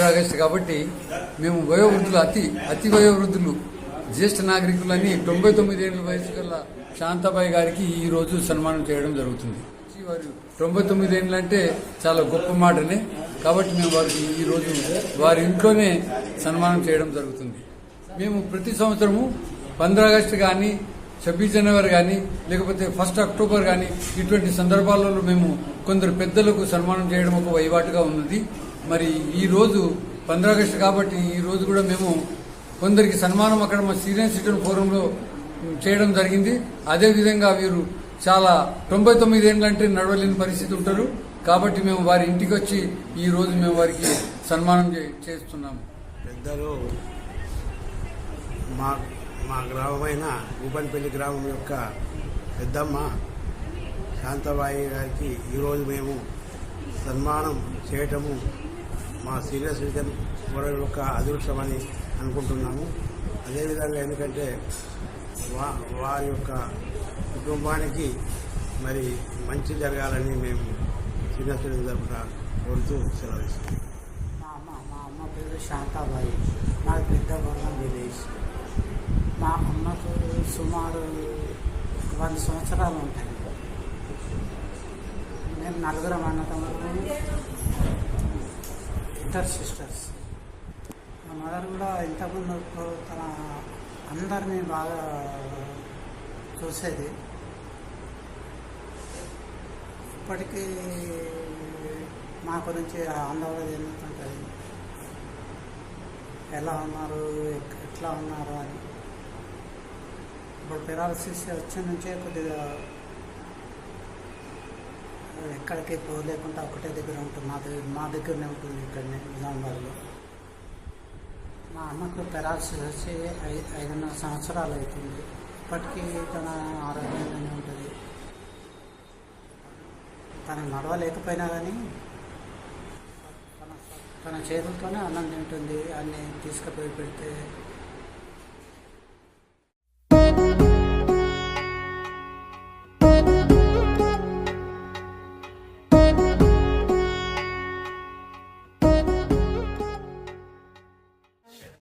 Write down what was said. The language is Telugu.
ఆగస్టు కాబట్టి మేము వయోవృద్ధులు అతి వయోవృద్ధులు జ్యేష్ఠ నాగరికులని 99 ఏళ్ల వయసు గల శాంతాబాయి గారికి ఈ రోజు సన్మానం చేయడం జరుగుతుంది. వారు 99 ఏళ్ళు అంటే చాలా గొప్ప మాటనే. కాబట్టి మేము వారికి ఈ రోజు వారి ఇంట్లోనే సన్మానం చేయడం జరుగుతుంది. మేము ప్రతి సంవత్సరము 15 ఆగస్టు కానీ 26 జనవరి కానీ లేకపోతే 1 అక్టోబర్ కానీ ఇటువంటి సందర్భాలలో మేము కొందరు పెద్దలకు సన్మానం చేయడం ఒక వైవాటుగా ఉన్నది. మరి ఈ రోజు 15 ఆగస్టు కాబట్టి ఈ రోజు కూడా మేము కొందరికి సన్మానం అక్కడ మా సీనియర్ సిటిజన్ ఫోరంలో చేయడం జరిగింది. అదేవిధంగా వీరు చాలా 99 ఏళ్ళంటే నడవలేని పరిస్థితి ఉంటారు. కాబట్టి మేము వారి ఇంటికి వచ్చి ఈ రోజు మేము వారికి సన్మానం చేస్తున్నాము. పెద్దలు మా గ్రామమైన ఊపన్పల్లి గ్రామం యొక్క పెద్దమ్మ శాంతాబాయి గారికి ఈరోజు మేము సన్మానం చేయటము మా సీనియర్ సిటిజన్ ఫోరం యొక్క అదృష్టమని అనుకుంటున్నాము. అదేవిధంగా ఎందుకంటే వారి యొక్క కుటుంబానికి మరి మంచి జరగాలని మేము సీనియర్ సిటిజన్ తరఫున కోరుతూ సెలవిస్తాం. మా అమ్మ పేరు శాంతాబాయి, నాకు పెద్దగొల్లం విలేజ్. మా అమ్మకు సుమారు 100 సంవత్సరాలు ఉంటాయి. మేము 4 అన్నదమ్ములు, ఇద్దరు సిస్టర్స్. మా మదర్ కూడా ఇంతకుముందు తన అందరినీ బాగా చూసేది. ఇప్పటికీ మా గురించి ఆందోళన చెందుతుంటుంది, ఎలా ఉన్నారు ఎట్లా ఉన్నారు అని. ఇప్పుడు పెరాలసిస్ వచ్చే నుంచే కొద్దిగా ఎక్కడికి పోలేకుండా ఒకటే దగ్గర ఉంటుంది. మా దగ్గరనే ఉంటుంది, ఇక్కడనే నిజామాబాద్లో. మా అమ్మకు పెరాలసిస్ వచ్చి 5.5 సంవత్సరాలు అవుతుంది. ఇప్పటికీ తన ఆరోగ్యంగానే ఉంటుంది. తను నడవలేకపోయినా కానీ తన చేతులతోనే అన్నం తింటుంది. అన్నీ తీసుకుపోయి పెడితే